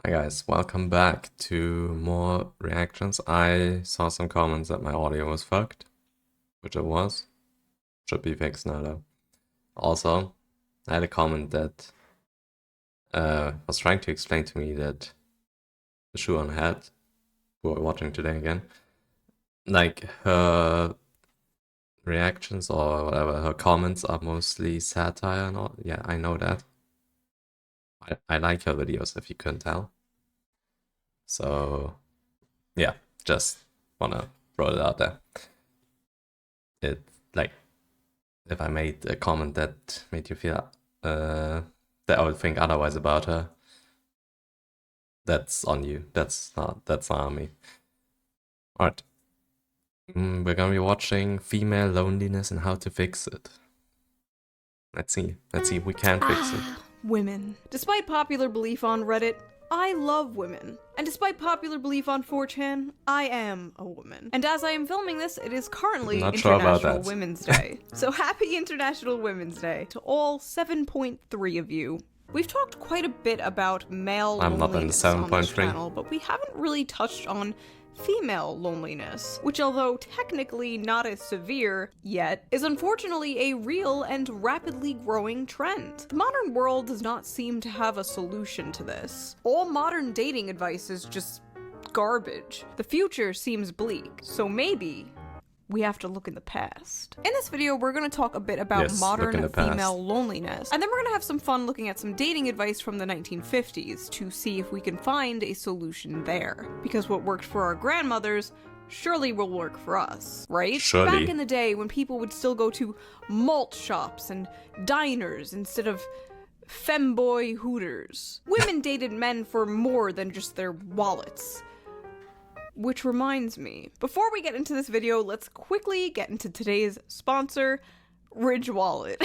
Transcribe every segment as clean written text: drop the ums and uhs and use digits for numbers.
Hi guys, welcome back to more reactions. I saw some comments that my audio was fucked, which it was. Should be fixed now though. Also, I had a comment that was trying to explain to me that the shoe on head, who are watching today again, like her reactions or whatever, her comments are mostly satire and all. Yeah, I know that. I like her videos if you couldn't tell. So yeah, just wanna throw it out there. It like if I made a comment that made you feel that I would think otherwise about her, that's on you. That's not on me. Alright. We're gonna be watching Female Loneliness and How to Fix It. Let's see. Let's see if we can fix it. Women. Despite popular belief on Reddit, I love women. And despite popular belief on 4chan, I am a woman. And as I am filming this, it is currently Not sure about International that. Women's Day. So happy International Women's Day to all 7.3 of you. We've talked quite a bit about male I'm not in the loneliness on this 7.3. channel, but we haven't really touched on female loneliness, which although technically not as severe yet, is unfortunately a real and rapidly growing trend. The modern world does not seem to have a solution to this. All modern dating advice is just garbage. The future seems bleak, so maybe we have to look in the past. In this video, we're going to talk a bit about Yes, look in modern the past. female loneliness, and then we're going to have some fun looking at some dating advice from the 1950s to see if we can find a solution there. Because what worked for our grandmothers surely will work for us, right? Surely. Back in the day when people would still go to malt shops and diners instead of femboy hooters. Women dated men for more than just their wallets. Which reminds me, before we get into this video, let's quickly get into today's sponsor, Ridge Wallet.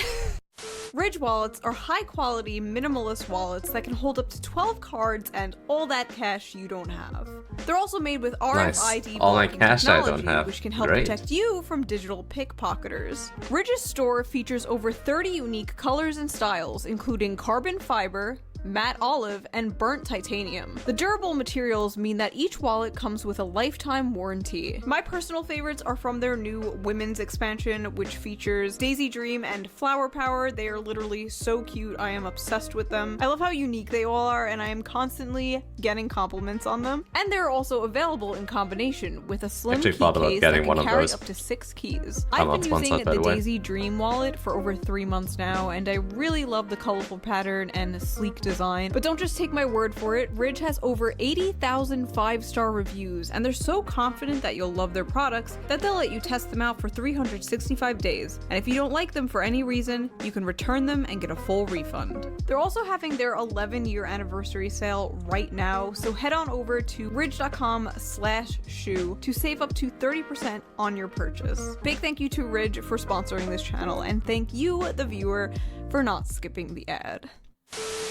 Ridge wallets are high-quality, minimalist wallets that can hold up to 12 cards and all that cash you don't have. They're also made with RFID All my blocking cash I don't technology, have. which can help Great. protect you from digital pickpocketers. Ridge's store features over 30 unique colors and styles, including carbon fiber, matte olive, and burnt titanium. The durable materials mean that each wallet comes with a lifetime warranty. My personal favorites are from their new women's expansion, which features Daisy Dream and Flower Power. They are literally so cute. I am obsessed with them. I love how unique they all are, and I am constantly getting compliments on them. And they're also available in combination with a slim Actually key thought about case getting that one can of carry those. up to 6 keys. I'm I've not been sponsored, using by the the way. Daisy Dream wallet for over 3 months now, and I really love the colorful pattern and sleek design. But don't just take my word for it. Ridge has over 80,000 5-star reviews, and they're so confident that you'll love their products that they'll let you test them out for 365 days. And if you don't like them for any reason, you can return them and get a full refund. They're also having their 11-year anniversary sale right now, so head on over to ridge.com/shoe to save up to 30% on your purchase. Big thank you to Ridge for sponsoring this channel, and thank you, the viewer, for not skipping the ad.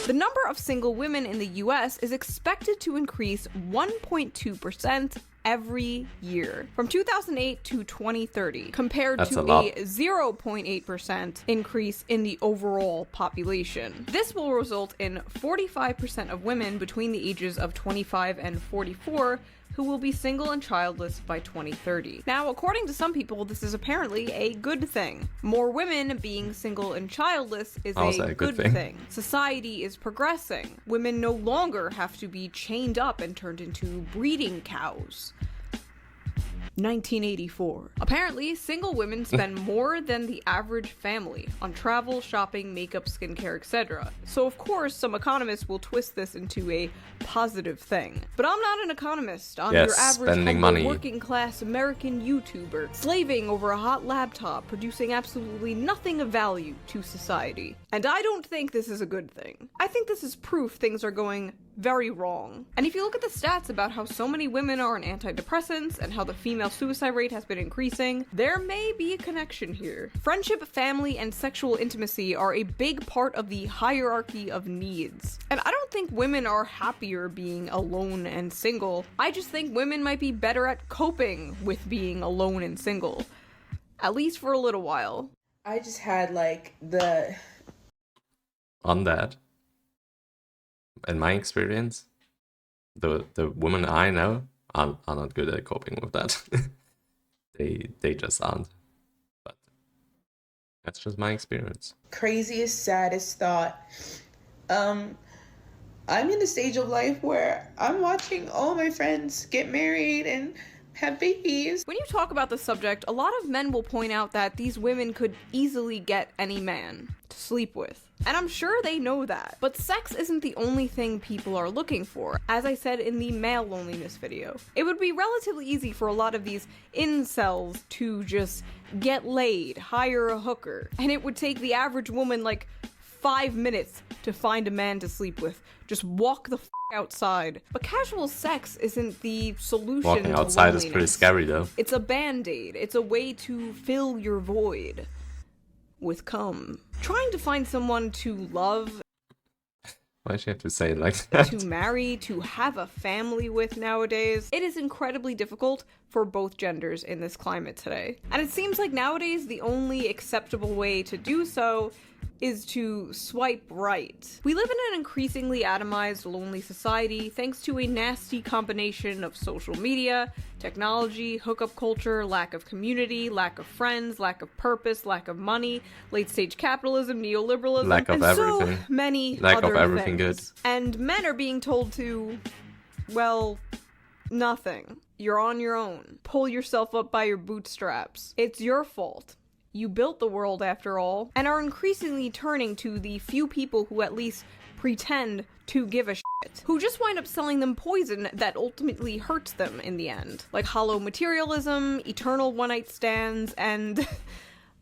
The number of single women in the US is expected to increase 1.2% every year from 2008 to 2030, compared That's to a lot. a 0.8% increase in the overall population. This will result in 45% of women between the ages of 25 and 44 who will be single and childless by 2030. Now, according to some people, this is apparently a good thing. More women being single and childless is I'll say a good thing. Society is progressing. Women no longer have to be chained up and turned into breeding cows. 1984. Apparently, single women spend more than the average family on travel, shopping, makeup, skincare, etc. So of course, some economists will twist this into a positive thing. But I'm not an economist. I'm Yes, your average spending humble money. working class American YouTuber, slaving over a hot laptop, producing absolutely nothing of value to society. And I don't think this is a good thing. I think this is proof things are going very wrong. And if you look at the stats about how so many women are on antidepressants and how the female suicide rate has been increasing, there may be a connection here. Friendship, family, and sexual intimacy are a big part of the hierarchy of needs. And I don't think women are happier being alone and single. I just think women might be better at coping with being alone and single. At least for a little while. I just had On that, in my experience, The women I know are not good at coping with that. They just aren't. But that's just my experience. Craziest, saddest thought. I'm in a stage of life where I'm watching all my friends get married and have babies. When you talk about the subject, a lot of men will point out that these women could easily get any man to sleep with. And I'm sure they know that. But sex isn't the only thing people are looking for. As I said in the male loneliness video, it would be relatively easy for a lot of these incels to just get laid, hire a hooker, and it would take the average woman like 5 minutes to find a man to sleep with. Just walk the outside. But casual sex isn't the solution. Walking to outside loneliness. is pretty scary though. It's a band-aid. It's a way to fill your void with cum. Trying to find someone to love, Why do you have to say it like that? to marry, to have a family with nowadays, it is incredibly difficult for both genders in this climate today. And it seems like nowadays the only acceptable way to do so is to swipe right. We live in an increasingly atomized, lonely society thanks to a nasty combination of social media, technology, hookup culture, lack of community, lack of friends, lack of purpose, lack of money, late-stage capitalism, neoliberalism, Lack of and everything. so many Lack of other everything things. And men are being told to, well, nothing. You're on your own. Pull yourself up by your bootstraps. It's your fault. You built the world after all, and are increasingly turning to the few people who at least pretend to give a shit, who just wind up selling them poison that ultimately hurts them in the end. Like hollow materialism, eternal one-night stands, and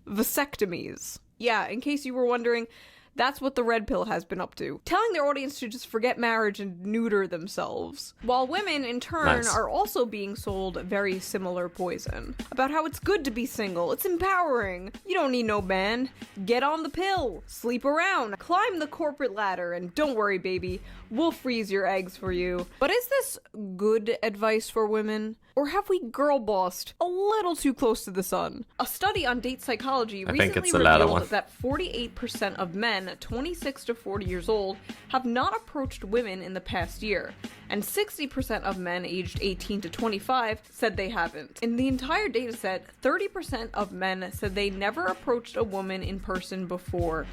vasectomies. Yeah, in case you were wondering, that's what the red pill has been up to. Telling their audience to just forget marriage and neuter themselves. While women, in turn, Nice. are also being sold very similar poison. About how it's good to be single, it's empowering. You don't need no man. Get on the pill. Sleep around. Climb the corporate ladder, and don't worry, baby. We'll freeze your eggs for you. But is this good advice for women? Or have we girl-bossed a little too close to the sun? A study on date psychology I think recently it's the latter revealed one. that 48% of men 26 to 40 years old have not approached women in the past year, and 60% of men aged 18 to 25 said they haven't. In the entire dataset, 30% of men said they never approached a woman in person before,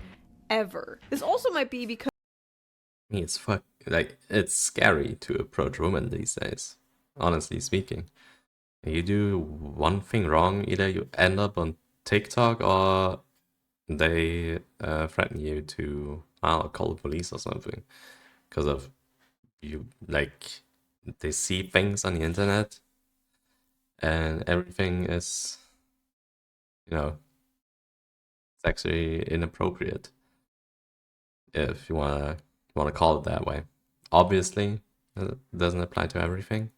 ever. This also might be because It's scary to approach women these days, honestly speaking. You do one thing wrong, either you end up on TikTok or they threaten you to call the police or something because of you. Like, they see things on the internet and everything is, sexually inappropriate, if you wanna call it that way. Obviously, it doesn't apply to everything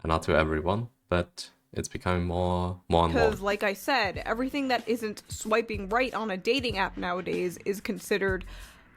and not to everyone, but it's becoming more and more. Because, like I said, everything that isn't swiping right on a dating app nowadays is considered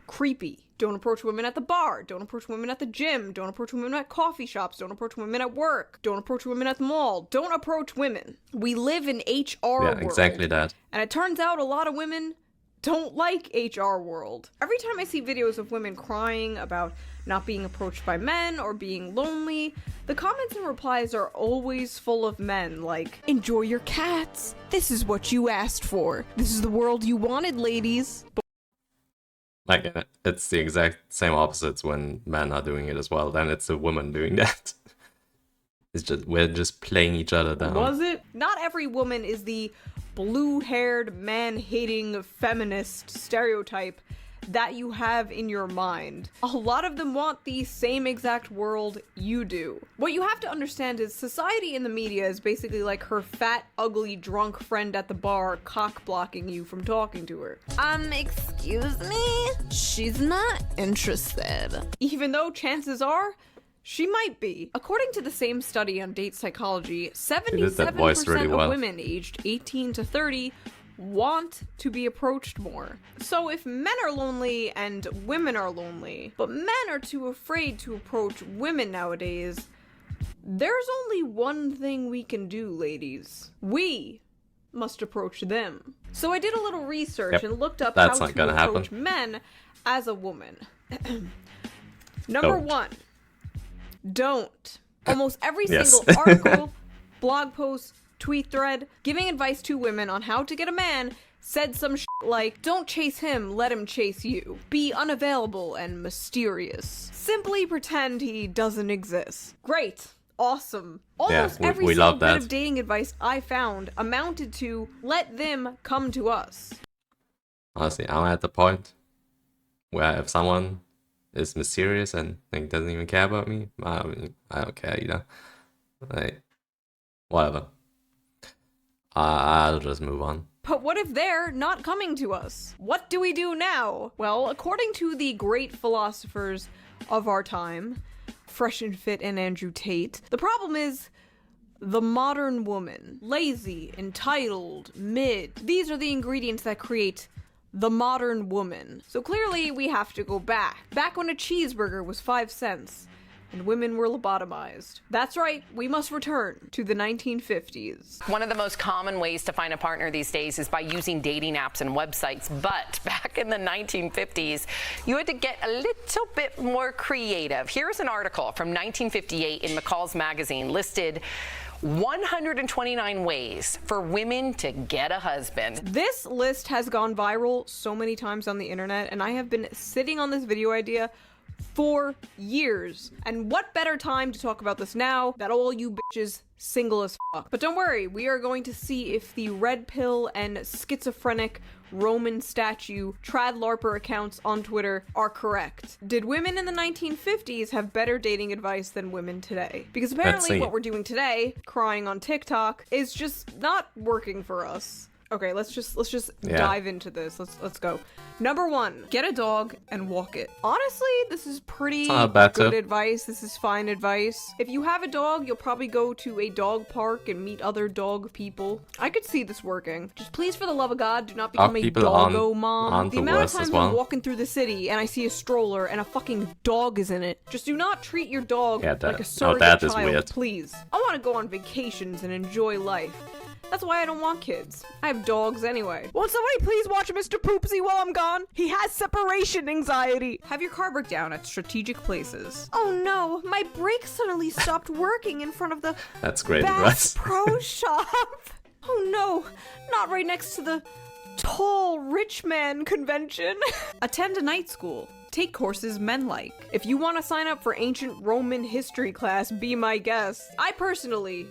creepy. Don't approach women at the bar. Don't approach women at the gym. Don't approach women at coffee shops. Don't approach women at work. Don't approach women at the mall. Don't approach women. We live in HR Yeah, world. exactly that. And it turns out a lot of women don't like HR world. Every time I see videos of women crying about not being approached by men or being lonely, the comments and replies are always full of men like, "Enjoy your cats. This is what you asked for. This is the world you wanted, ladies." Like, it's the exact same opposites when men are doing it as well. Then it's the woman doing that. We're just playing each other down. Was it? Not every woman is the blue-haired, man-hating feminist stereotype that you have in your mind. A lot of them want the same exact world you do. What you have to understand is society in the media is basically like her fat, ugly, drunk friend at the bar cock-blocking you from talking to her. Excuse me? She's not interested. Even though chances are, she might be. According to the same study on date psychology, 77% really of well. women aged 18 to 30 want to be approached more. So if men are lonely and women are lonely, but men are too afraid to approach women nowadays, there's only one thing we can do, ladies. We must approach them. So I did a little research Yep, and looked up that's how not to gonna approach happen. men as a woman. Number Don't. one, Don't. Almost every Yes. single article, blog post, tweet thread, giving advice to women on how to get a man said some shit like, don't chase him, let him chase you. Be unavailable and mysterious. Simply pretend he doesn't exist. Great. Awesome. Almost we every love single bit that. of dating advice I found amounted to let them come to us. Honestly, I'm at the point where if someone is mysterious and like doesn't even care about me, I don't care either. Like, whatever. I'll just move on. But what if they're not coming to us? What do we do now? Well, according to the great philosophers of our time, Fresh and Fit and Andrew Tate, the problem is the modern woman. Lazy, entitled, mid. These are the ingredients that create the modern woman. So clearly we have to go back. Back when a cheeseburger was 5 cents and women were lobotomized. That's right, we must return to the 1950s. One of the most common ways to find a partner these days is by using dating apps and websites. But back in the 1950s, you had to get a little bit more creative. Here's an article from 1958 in McCall's magazine listed 129 ways for women to get a husband. This list has gone viral so many times on the internet, and I have been sitting on this video idea for years. And what better time to talk about this now that all you bitches single as fuck. But don't worry, we are going to see if the red pill and schizophrenic Roman statue trad larper accounts on Twitter are correct. Did women in the 1950s have better dating advice than women today? Because apparently what we're doing today, crying on TikTok, is just not working for us. Okay, let's just dive into this. Let's go. Number 1, get a dog and walk it. Honestly, this is pretty good advice. This is fine advice. If you have a dog, you'll probably go to a dog park and meet other dog people. I could see this working. Just please, for the love of God, do not become a doggo mom. The amount of times I'm walking through the city and I see a stroller and a fucking dog is in it. Just do not treat your dog like a surrogate child, please. I want to go on vacations and enjoy life. That's why I don't want kids. I have dogs anyway. Won't somebody please watch Mr. Poopsie while I'm gone? He has separation anxiety. Have your car break down at strategic places. Oh no, my brakes suddenly stopped working in front of the That's great Bass Pro Shop. Oh no, not right next to the tall rich man convention. Attend a night school. Take courses men like. If you want to sign up for ancient Roman history class, be my guest. I personally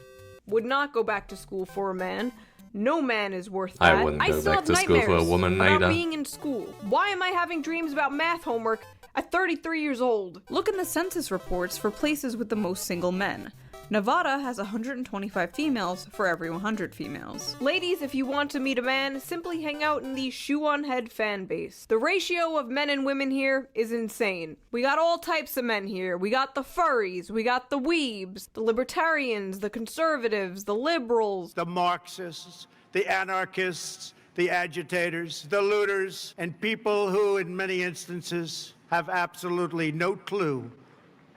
would not go back to school for a man. No man is worth that. I wouldn't go back to school for a woman about either. being in school. Why am I having dreams about math homework at 33 years old? Look in the census reports for places with the most single men. Nevada has 125 females for every 100 females. Ladies, if you want to meet a man, simply hang out in the Shoe on Head fan base. The ratio of men and women here is insane. We got all types of men here. We got the furries, we got the weebs, the libertarians, the conservatives, the liberals, the Marxists, the anarchists, the agitators, the looters, and people who, in many instances, have absolutely no clue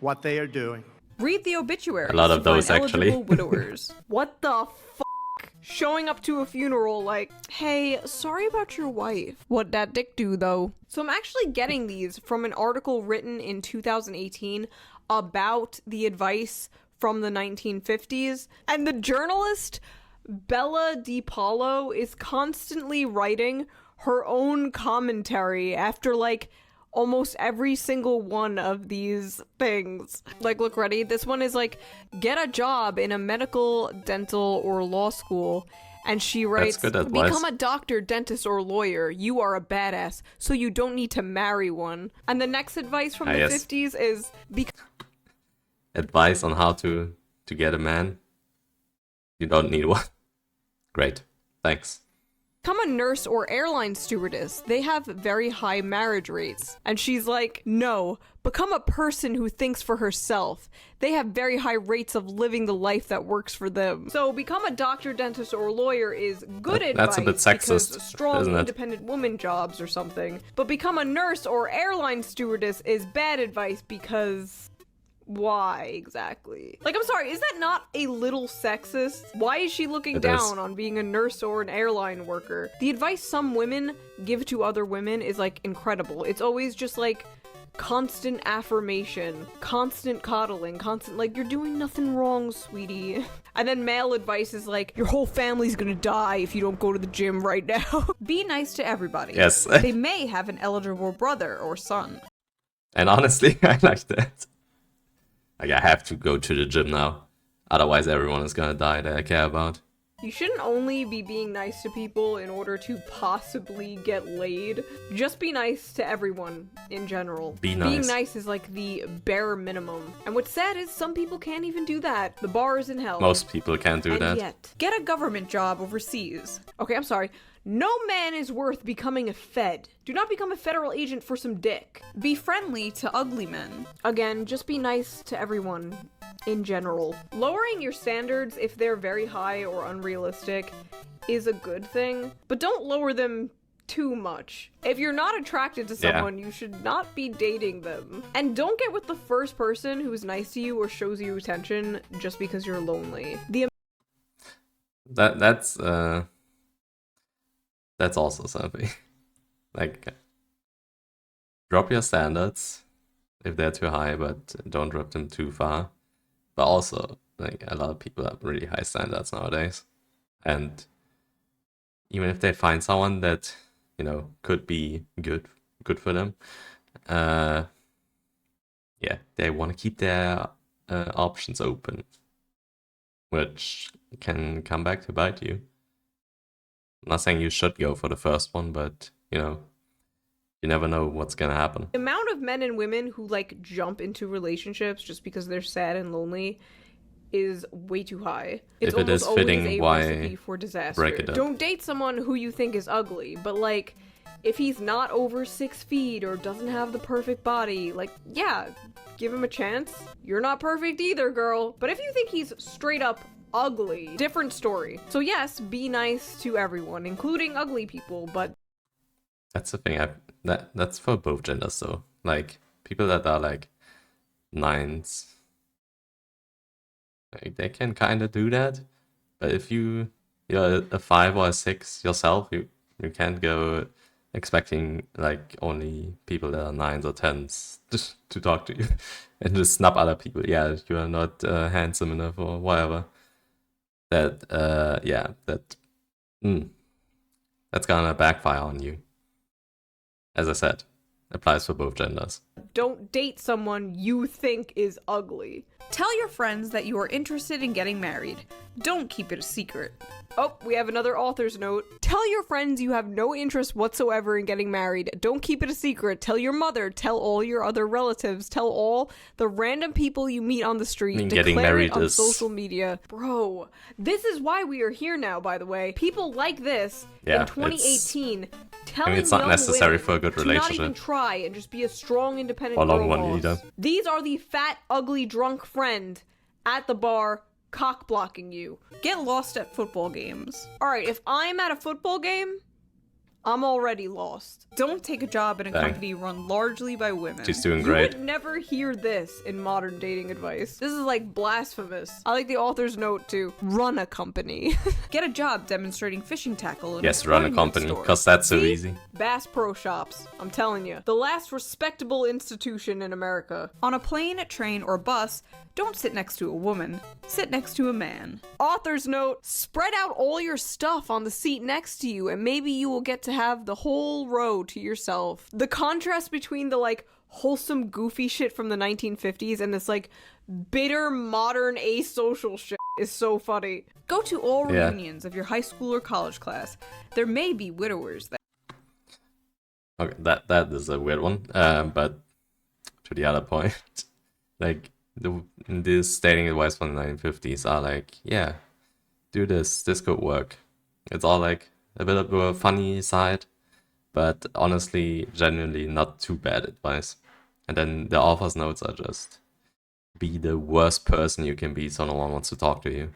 what they are doing. Read the obituaries. A lot of those, actually. Widowers. What the fuck? Showing up to a funeral like, hey, sorry about your wife. What that dick do, though? So I'm actually getting these from an article written in 2018 about the advice from the 1950s. And the journalist, Bella DiPaolo, is constantly writing her own commentary after, like, almost every single one of these things. Like, look, ready? This one is like, get a job in a medical, dental, or law school. And she writes, become a doctor, dentist, or lawyer. You are a badass, so you don't need to marry one. And the next advice from the 50s is... Advice on how to get a man? You don't need one. Great. Thanks. Become a nurse or airline stewardess. They have very high marriage rates. And she's like, no, become a person who thinks for herself. They have very high rates of living the life that works for them. So become a doctor, dentist, or lawyer is good advice. That's a bit sexist, because strong, isn't it? independent woman jobs or something. But become a nurse or airline stewardess is bad advice because... why exactly? Like, I'm sorry, is that not a little sexist? Why is she looking down on being a nurse or an airline worker? The advice some women give to other women is, like, incredible. It's always just like, constant affirmation, constant coddling, constant, like, you're doing nothing wrong, sweetie. And then male advice is like, your whole family's gonna die if you don't go to the gym right now. Be nice to everybody. Yes. They may have an eligible brother or son. And honestly, I like that. Like, I have to go to the gym now. Otherwise, everyone is gonna die that I care about. You shouldn't only be being nice to people in order to possibly get laid. Just be nice to everyone in general. Be nice. Being nice is like the bare minimum. And what's sad is some people can't even do that. The bar is in hell. Most people can't do and that. yet, get a government job overseas. Okay, I'm sorry. No man is worth becoming a fed. Do not become a federal agent for some dick. Be friendly to ugly men. Again, just be nice to everyone in general. Lowering your standards if they're very high or unrealistic is a good thing, but don't lower them too much. If you're not attracted to someone, you should not be dating them. And don't get with the first person who's nice to you or shows you attention just because you're lonely. That's also something. Like, drop your standards if they're too high, but don't drop them too far. But also, like, a lot of people have really high standards nowadays. And even if they find someone that, you know, could be good for them, yeah, they want to keep their options open, which can come back to bite you. I'm not saying you should go for the first one, but, you know, you never know what's gonna happen. The amount of men and women who, like, jump into relationships just because they're sad and lonely is way too high. It's If it is almost fitting, always a why recipe for disaster. break it up? Don't date someone who you think is ugly, but, like, if he's not over 6 feet or doesn't have the perfect body, like, yeah, give him a chance. You're not perfect either, girl. But if you think he's straight up ugly, different story. So yes, be nice to everyone, including ugly people, but That's the thing. That's for both genders, though. Like, people that are like 9s, like, they can kind of do that. But if you're a 5 or a 6 yourself, you can't go expecting like only people that are 9s or 10s just to talk to you and just snub other people. Yeah, you are not handsome enough or whatever. That's gonna backfire on you. As I said, applies for both genders. don't date someone you think is ugly. Tell your friends that you are interested in getting married. Don't keep it a secret. Oh, we have another author's note. Tell your friends you have no interest whatsoever in getting married. Don't keep it a secret. Tell your mother. Tell all your other relatives. Tell all the random people you meet on the street. I mean, Declare getting married it on is... social media. Bro, this is why we are here now, by the way. People like this in 2018 telling it's not young necessary women for a good to relationship. not even try and just be a strong, independent Or long girl one boss. either. These are the fat, ugly, drunk friend at the bar cock blocking you. Get lost at football games. Alright, if I'm at a football game, I'm already lost. Don't take a job in a Dang. company run largely by women. She's doing You great. would never hear this in modern dating advice. This is like blasphemous. I like the author's note to run a company. Get a job demonstrating fishing tackle in Yes, a run a sporting goods company, store. because that's so See? easy. Bass Pro Shops. I'm telling you. The last respectable institution in America. On a plane, train, or bus, don't sit next to a woman. Sit next to a man. Author's note, spread out all your stuff on the seat next to you and maybe you will get to have the whole row to yourself. The contrast between the like wholesome goofy shit from the 1950s and this like bitter modern asocial shit is so funny. Go to all Yeah. reunions of your high school or college class. There may be widowers there. Okay, that is a weird one. But to the other point, like this dating advice from the 1950s are like, yeah, do this. This could work. It's all like a bit of a funny side, but honestly, genuinely not too bad advice. And then the author's notes are just be the worst person you can be, so no one wants to talk to you.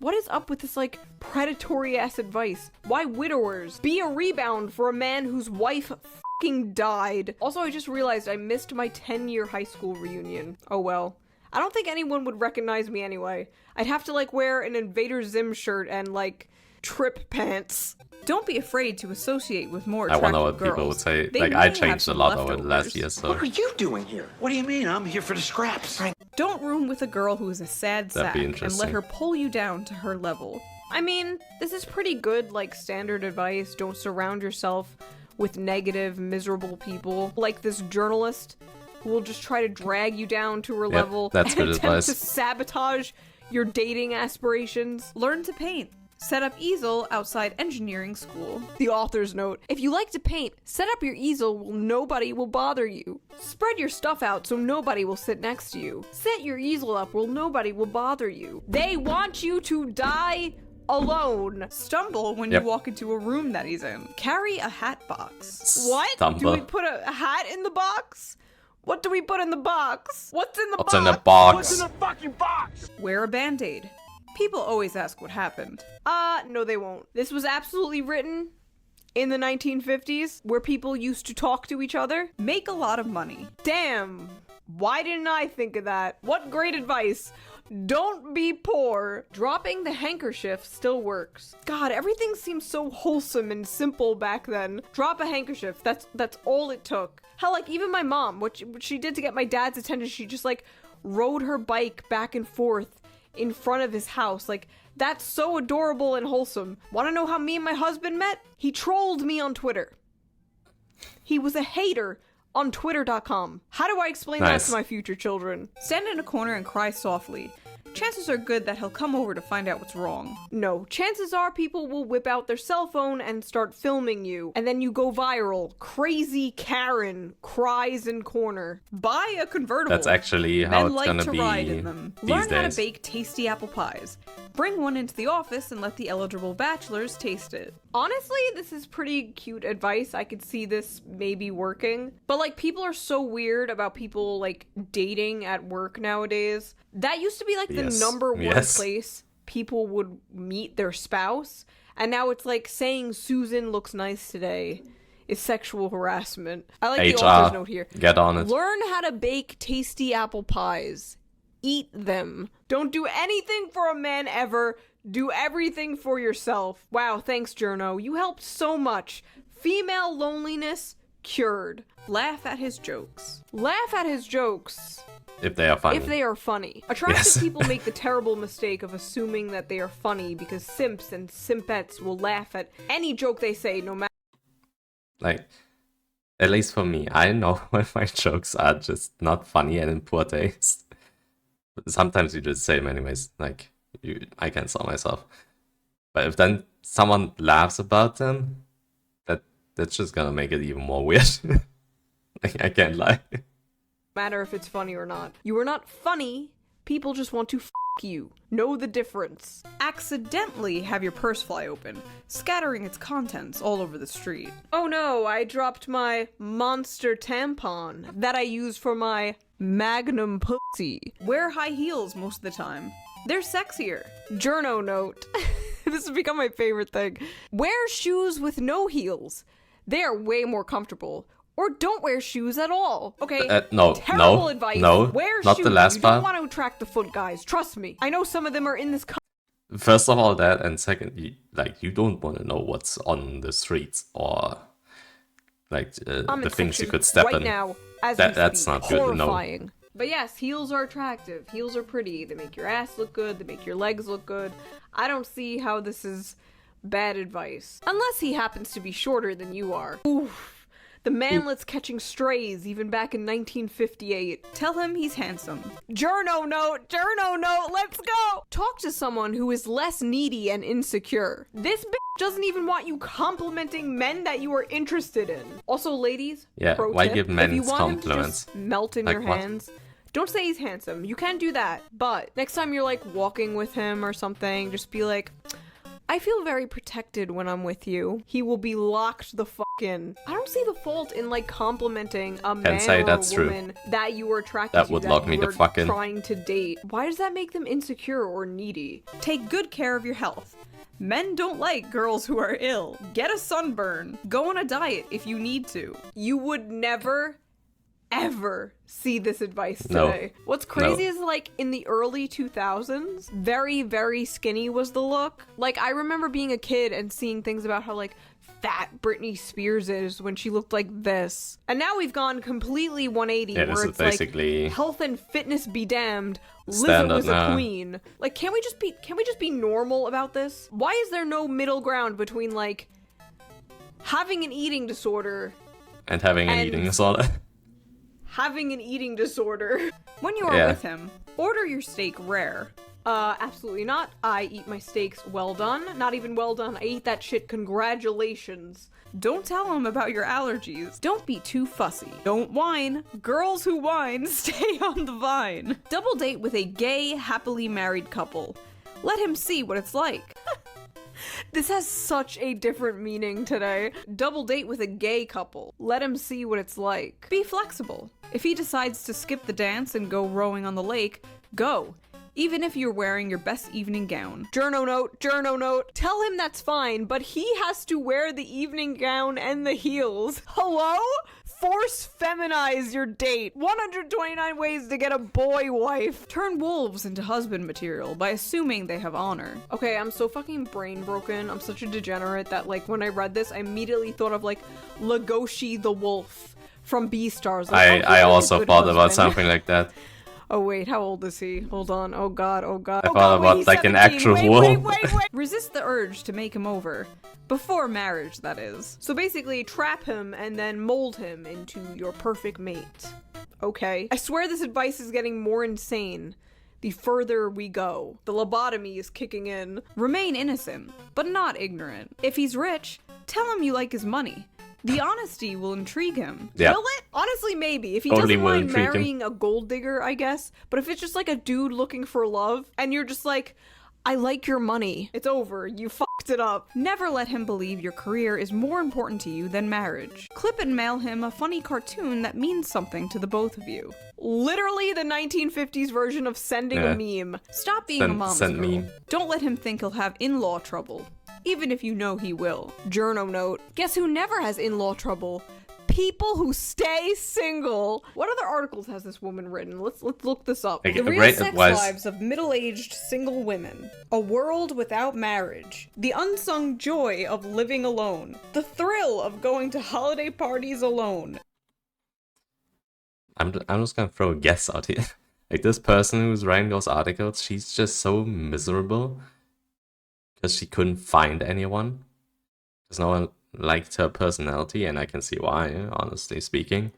What is up with this like predatory ass advice? Why widowers? Be a rebound for a man whose wife fucking died. Also, I just realized I missed my 10-year high school reunion. Oh well. I don't think anyone would recognize me anyway. I'd have to like wear an Invader Zim shirt and like trip pants. Don't be afraid to associate with more I attractive wonder what girls. people would say. They Like, may I have changed a some lot over the last leftovers. year, so What are you doing here? What do you mean? I'm here for the scraps. Don't room with a girl who is a sad That'd sack be and let interesting. her pull you down to her level. I mean, this is pretty good, like, standard advice. Don't surround yourself with negative, miserable people. Like this journalist who will just try to drag you down to her level that's and good attempt advice. to sabotage your dating aspirations. Learn to paint. Set up easel outside engineering school. The author's note. If you like to paint, set up your easel where nobody will bother you. Spread your stuff out so nobody will sit next to you. Set your easel up where nobody will bother you. They want you to die alone. Stumble when Yep. you walk into a room that he's in. Carry a hat box. What? Stumble. Do we put a hat in the box? What do we put in the box? What's in the What's box? in the box? fucking box? Wear a band-aid. People always ask what happened. No they won't. This was absolutely written in the 1950s where people used to talk to each other. Make a lot of money. Damn. Why didn't I think of that? What great advice. Don't be poor. Dropping the handkerchief still works. God, everything seems so wholesome and simple back then. Drop a handkerchief. That's all it took. Hell, like even my mom, what she did to get my dad's attention, she just like rode her bike back and forth in front of his house. Like, that's so adorable and wholesome. Want to know how me and my husband met? He trolled me on Twitter. He was a hater on twitter.com. How do I explain that Nice. to my future children? Stand in a corner and cry softly. Chances are good that he'll come over to find out what's wrong. No, chances are people will whip out their cell phone and start filming you, and then you go viral. Crazy Karen cries in corner. Buy a convertible. That's actually how Men it's like gonna to be ride in them. these Learn how to days. bake tasty apple pies. Bring one into the office and let the eligible bachelors taste it. Honestly, this is pretty cute advice. I could see this maybe working. But like, people are so weird about people like dating at work nowadays. That used to be like the Yes. number one Yes. place people would meet their spouse. And now it's like saying Susan looks nice today is sexual harassment. I like the author's note here. Get on it. Learn how to bake tasty apple pies. Eat them. Don't do anything for a man ever. Do everything for yourself. Wow, thanks, Journo. You helped so much. Female loneliness cured. Laugh at his jokes. Laugh at his jokes If they are funny. if they are funny. Attractive Yes. people make the terrible mistake of assuming that they are funny because simps and simpettes will laugh at any joke they say, no matter. Like, at least for me, I know when my jokes are just not funny and in poor taste. But sometimes you just say them anyways. Like, I cancel myself. But if then someone laughs about them, that's just gonna make it even more weird. Like, I can't lie. matter if it's funny or not. You are not funny. People just want to f you. Know the difference. Accidentally have your purse fly open, scattering its contents all over the street. Oh no, I dropped my monster tampon that I use for my magnum pussy. Wear high heels most of the time. They're sexier. Journo note. This has become my favorite thing. Wear shoes with no heels. They are way more comfortable. Or don't wear shoes at all. Okay? No, Terrible no, advice. no, Wear not shoes. the last you part. don't want to attract the foot guys. Trust me. I know some of them are in this First of all, that, and second, you don't want to know what's on the streets or like the comment things you section could step right in. now as That's we speak. not good to know. Horrifying. But yes, heels are attractive. Heels are pretty. They make your ass look good. They make your legs look good. I don't see how this is bad advice. Unless he happens to be shorter than you are. Oof. The manlet's catching strays even back in 1958. Tell him he's handsome. Journo note, let's go! Talk to someone who is less needy and insecure. This bitch doesn't even want you complimenting men that you are interested in. Also, ladies, Yeah, pro why tip, give if you men want him to compliments? just melt in Like your what? hands, don't say he's handsome. You can do that, but next time you're like walking with him or something, just be like, I feel very protected when I'm with you. He will be locked the fuck in. I don't see the fault in like complimenting a man say or that's a true. woman that you were attracted That to, would that lock you me the were fuck in. trying to date. Why does that make them insecure or needy? Take good care of your health. Men don't like girls who are ill. Get a sunburn. Go on a diet if you need to. You would never, ever see this advice No. today. What's crazy is like in the early 2000s, very, very skinny was the look. Like I remember being a kid and seeing things about how like fat Britney Spears is when she looked like this. And now we've gone completely 180 Yeah, this where is it's like basically health and fitness be damned. Lizzo standard was a now. queen. Like can we just be normal about this? Why is there no middle ground between like having an eating disorder And having an and- eating disorder. having an eating disorder? When you are Yeah. with him, order your steak rare. Absolutely not. I eat my steaks well done. Not even well done. I eat that shit. Congratulations. Don't tell him about your allergies. Don't be too fussy. Don't whine. Girls who whine stay on the vine. Double date with a gay, happily married couple. Let him see what it's like. This has such a different meaning today. Double date with a gay couple. Let him see what it's like. Be flexible. If he decides to skip the dance and go rowing on the lake, go. Even if you're wearing your best evening gown. Journo note. Tell him that's fine, but he has to wear the evening gown and the heels. Hello? Force feminize your date. 129 ways to get a boy wife. Turn wolves into husband material by assuming they have honor. Okay, I'm so fucking brain broken. I'm such a degenerate that like when I read this, I immediately thought of like Legoshi the wolf from Beastars. Like, I also thought about something like that. Oh wait, how old is he? Hold on. Oh god. I Oh thought god, wait, about he's like an 17. actual Wait, wolf. wait. Resist the urge to make him over. Before marriage, that is. So basically, trap him and then mold him into your perfect mate. Okay. I swear this advice is getting more insane the further we go. The lobotomy is kicking in. Remain innocent, but not ignorant. If he's rich, tell him you like his money. The honesty will intrigue him. Yeah. Will it? Honestly, maybe. If he Totally doesn't will mind intrigue him. marrying a gold digger, I guess. But if it's just like a dude looking for love, and you're just like, I like your money. It's over. You fucked it up. Never let him believe your career is more important to you than marriage. Clip and mail him a funny cartoon that means something to the both of you. Literally the 1950s version of sending Yeah. a meme. Stop being a mom's send girl. meme. Don't let him think he'll have in-law trouble, even if you know he will. Journo note. Guess who never has in-law trouble? People who stay single. What other articles has this woman written? Let's look this up. Like, The a real great sex advice. lives of middle-aged single women. A world without marriage. The unsung joy of living alone. The thrill of going to holiday parties alone. I'm just gonna throw a guess out here. Like this person who's writing those articles, she's just so miserable because she couldn't find anyone. Because no one liked her personality, and I can see why, honestly speaking.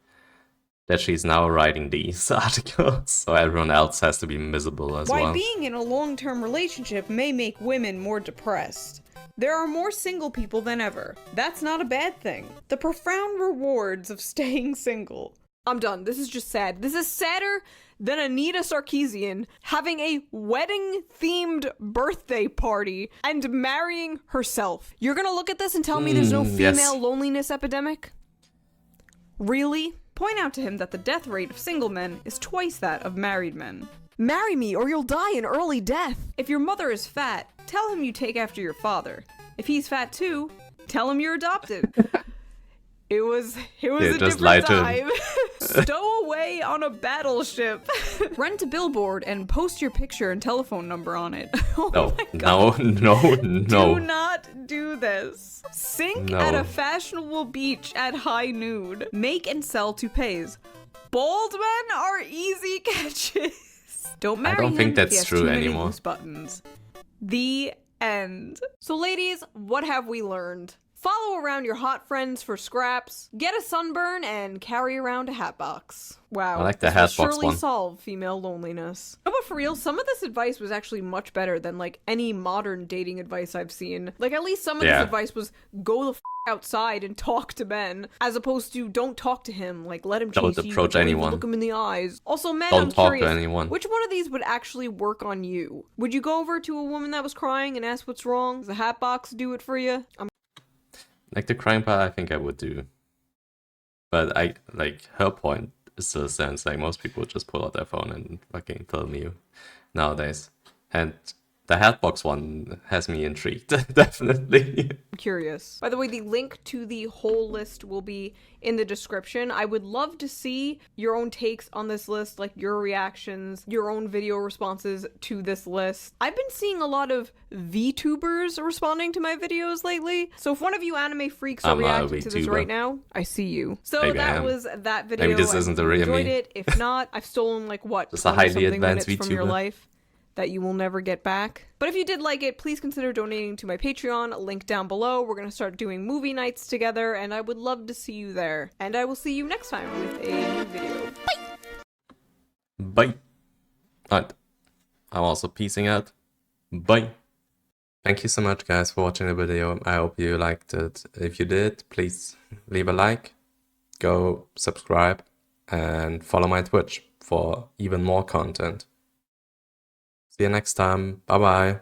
That she's now writing these articles, so everyone else has to be miserable as Why well. being in a long-term relationship may make women more depressed. There are more single people than ever. That's not a bad thing. The profound rewards of staying single. I'm done. This is just sad. This is sadder than Anita Sarkeesian having a wedding-themed birthday party and marrying herself. You're gonna look at this and tell me there's no female yes. loneliness epidemic? Really? Point out to him that the death rate of single men is twice that of married men. Marry me or you'll die an early death. If your mother is fat, tell him you take after your father. If he's fat too, tell him you're adopted. It was Yeah, a just lie different to him. time. Stow away on a battleship. Rent a billboard and post your picture and telephone number on it. Oh No, my God. no. Do not do this. Sink No. at a fashionable beach at high noon. Make and sell toupees. Bald men are easy catches. Don't marry don't him think if that's he has true too many anymore. loose buttons. The end. So ladies, what have we learned? Follow around your hot friends for scraps, get a sunburn, and carry around a hat box. Wow, I like the this hat will box surely one. solve female loneliness. No, but for real, some of this advice was actually much better than like any modern dating advice I've seen. Like at least some of Yeah. this advice was go the f outside and talk to Ben, as opposed to don't talk to him. Like let him Don't chase you, approach don't even anyone. look him in the eyes. Also, men, Don't I'm talk to curious, anyone. which one of these would actually work on you? Would you go over to a woman that was crying and ask what's wrong? Does the hat box do it for you? Like the crying part, I think I would do. But I like her point still stands. Like most people just pull out their phone and fucking film you nowadays. And The Hatbox one has me intrigued, definitely. Curious. By the way, the link to the whole list will be in the description. I would love to see your own takes on this list, like your reactions, your own video responses to this list. I've been seeing a lot of VTubers responding to my videos lately, so if one of you anime freaks are I'm a reacting to this VTuber. right now, I see you. So Maybe I that am. was that video. Maybe this I isn't hope the you real enjoyed me. it. If not, I've stolen like what, Just a 20 highly something advanced minutes from your VTuber. life that you will never get back. But if you did like it, please consider donating to my Patreon, link down below. We're gonna start doing movie nights together, and I would love to see you there. And I will see you next time with a new video. Bye. Alright. I'm also peacing out. Bye. Thank you so much, guys, for watching the video. I hope you liked it. If you did, please leave a like, go subscribe, and follow my Twitch for even more content. See you next time. Bye bye.